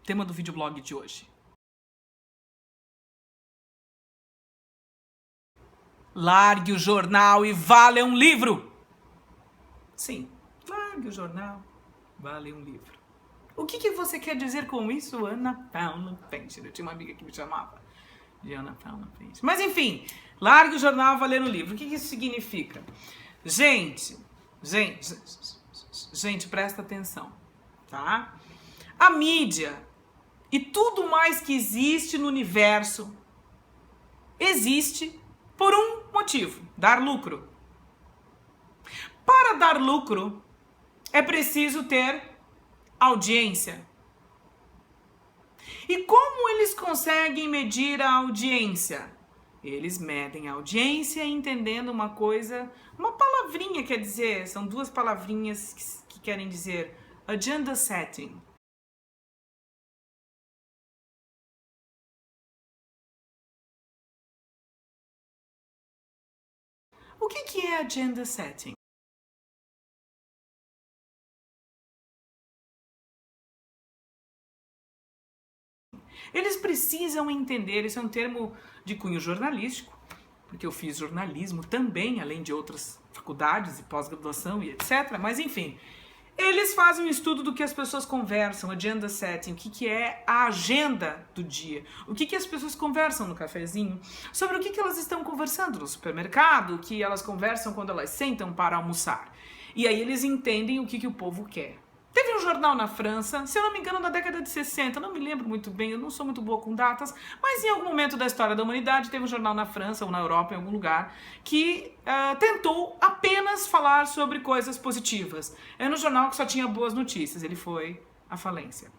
Tema do videoblog de hoje. Largue o jornal e vá ler um livro. Sim, largue o jornal, vá ler um livro. O que você quer dizer com isso, Ana Paula Pencher? Eu tinha uma amiga que me chamava de Ana Paula Pencher. Mas enfim, largue o jornal, vá ler um livro. O que isso significa? Gente, presta atenção, tá? A mídia e tudo mais que existe no universo existe por um motivo: dar lucro. Para dar lucro, é preciso ter audiência. E como eles conseguem medir a audiência? Eles medem a audiência entendendo uma coisa, uma palavrinha quer dizer, são duas palavrinhas que querem dizer agenda setting. O que é agenda setting? Eles precisam entender, esse é um termo de cunho jornalístico, porque eu fiz jornalismo também, além de outras faculdades e pós-graduação e etc. Mas enfim, eles fazem um estudo do que as pessoas conversam, agenda setting, o que é a agenda do dia, o que as pessoas conversam no cafezinho, sobre o que elas estão conversando no supermercado, o que elas conversam quando elas sentam para almoçar. E aí eles entendem o que o povo quer. Teve um jornal na França, se eu não me engano, na década de 60, não me lembro muito bem, eu não sou muito boa com datas, mas em algum momento da história da humanidade teve um jornal na França ou na Europa, em algum lugar, que tentou apenas falar sobre coisas positivas. Era um jornal que só tinha boas notícias, ele foi à falência.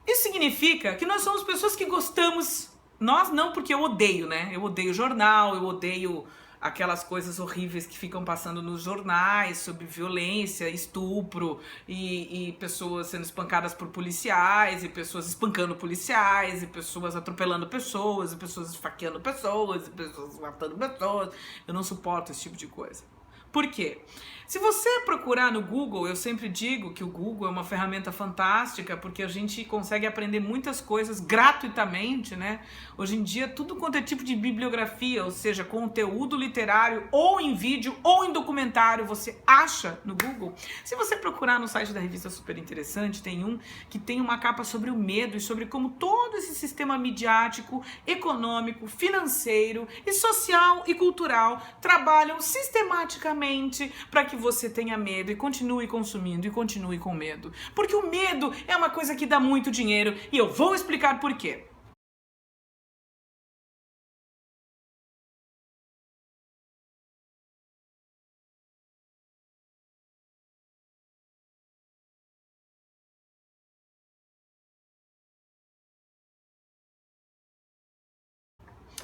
Isso significa que nós somos pessoas que gostamos, nós não porque eu odeio, né? Eu odeio jornal, eu odeio aquelas coisas horríveis que ficam passando nos jornais sobre violência, estupro e pessoas sendo espancadas por policiais, e pessoas espancando policiais, e pessoas atropelando pessoas, e pessoas esfaqueando pessoas, e pessoas matando pessoas. Eu não suporto esse tipo de coisa. Por quê? Se você procurar no Google, eu sempre digo que o Google é uma ferramenta fantástica porque a gente consegue aprender muitas coisas gratuitamente, né? Hoje em dia, tudo quanto é tipo de bibliografia, ou seja, conteúdo literário, ou em vídeo, ou em documentário, você acha no Google. Se você procurar no site da revista Super Interessante, tem um que tem uma capa sobre o medo e sobre como todo esse sistema midiático, econômico, financeiro e social e cultural trabalham sistematicamente para que você tenha medo e continue consumindo e continue com medo. Porque o medo é uma coisa que dá muito dinheiro e eu vou explicar por quê.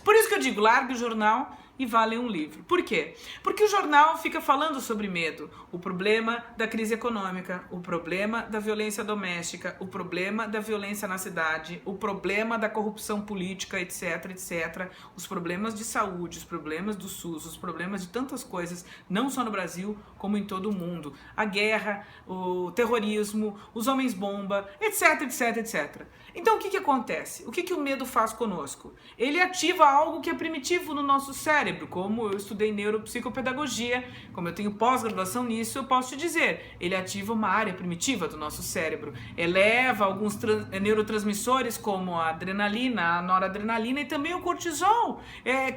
Por isso que eu digo, largue o jornal e vá ler um livro. Por quê? Porque o jornal fica falando sobre medo, o problema da crise econômica, o problema da violência doméstica, o problema da violência na cidade, o problema da corrupção política, etc, etc, os problemas de saúde, os problemas do SUS, os problemas de tantas coisas, não só no Brasil, como em todo o mundo. A guerra, o terrorismo, os homens-bomba, etc, etc, etc. Então o que acontece? O que o medo faz conosco? Ele ativa algo que é primitivo no nosso cérebro, como eu estudei neuropsicopedagogia, como eu tenho pós-graduação nisso, eu posso te dizer, ele ativa uma área primitiva do nosso cérebro, eleva alguns neurotransmissores como a adrenalina, a noradrenalina e também o cortisol,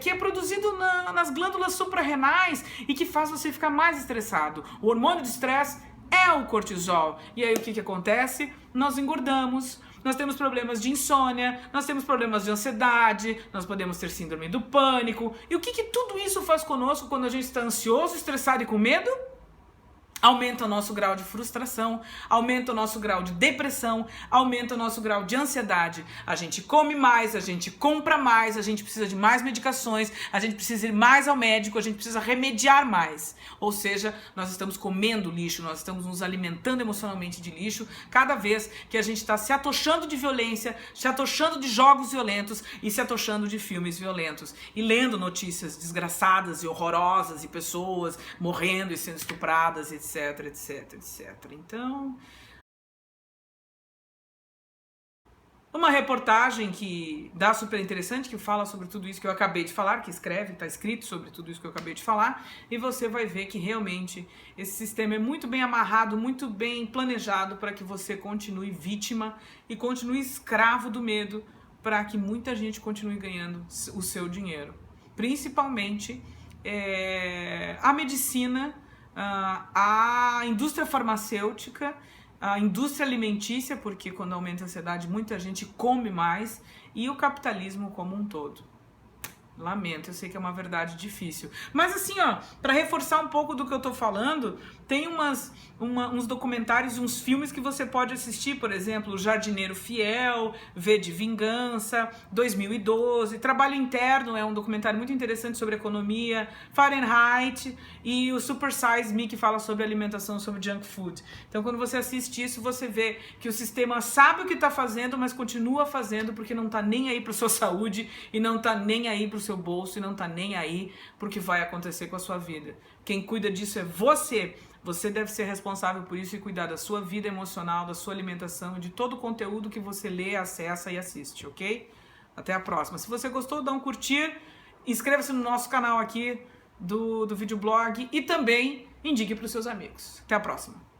que é produzido nas glândulas suprarrenais e que faz você ficar mais estressado. O hormônio de estresse é o cortisol. E aí o que acontece? Nós engordamos, nós temos problemas de insônia, nós temos problemas de ansiedade, nós podemos ter síndrome do pânico. E o que tudo isso faz conosco quando a gente está ansioso, estressado e com medo? Aumenta o nosso grau de frustração, aumenta o nosso grau de depressão, aumenta o nosso grau de ansiedade. A gente come mais, a gente compra mais, a gente precisa de mais medicações, a gente precisa ir mais ao médico, a gente precisa remediar mais. Ou seja, nós estamos comendo lixo, nós estamos nos alimentando emocionalmente de lixo cada vez que a gente está se atochando de violência, se atochando de jogos violentos e se atochando de filmes violentos. E lendo notícias desgraçadas e horrorosas e pessoas morrendo e sendo estupradas, etc, etc, etc. Então, uma reportagem que dá super interessante, que fala sobre tudo isso que eu acabei de falar, que escreve, está escrito sobre tudo isso que eu acabei de falar, e você vai ver que realmente esse sistema é muito bem amarrado, muito bem planejado para que você continue vítima e continue escravo do medo, para que muita gente continue ganhando o seu dinheiro. Principalmente a medicina, a indústria farmacêutica, a indústria alimentícia, porque quando aumenta a ansiedade muita gente come mais, e o capitalismo como um todo. Lamento, eu sei que é uma verdade difícil. Mas assim, ó, para reforçar um pouco do que eu tô falando, tem uns documentários e uns filmes que você pode assistir, por exemplo, O Jardineiro Fiel, V de Vingança, 2012, Trabalho Interno é um documentário muito interessante sobre economia, Fahrenheit e o Super Size Me, que fala sobre alimentação, sobre junk food. Então quando você assiste isso, você vê que o sistema sabe o que tá fazendo, mas continua fazendo porque não tá nem aí pra sua saúde e não tá nem aí pro seu bolso e não tá nem aí pro que vai acontecer com a sua vida. Quem cuida disso é você. Você deve ser responsável por isso e cuidar da sua vida emocional, da sua alimentação e de todo o conteúdo que você lê, acessa e assiste, ok? Até a próxima. Se você gostou, dá um curtir, inscreva-se no nosso canal aqui do videoblog e também indique para os seus amigos. Até a próxima.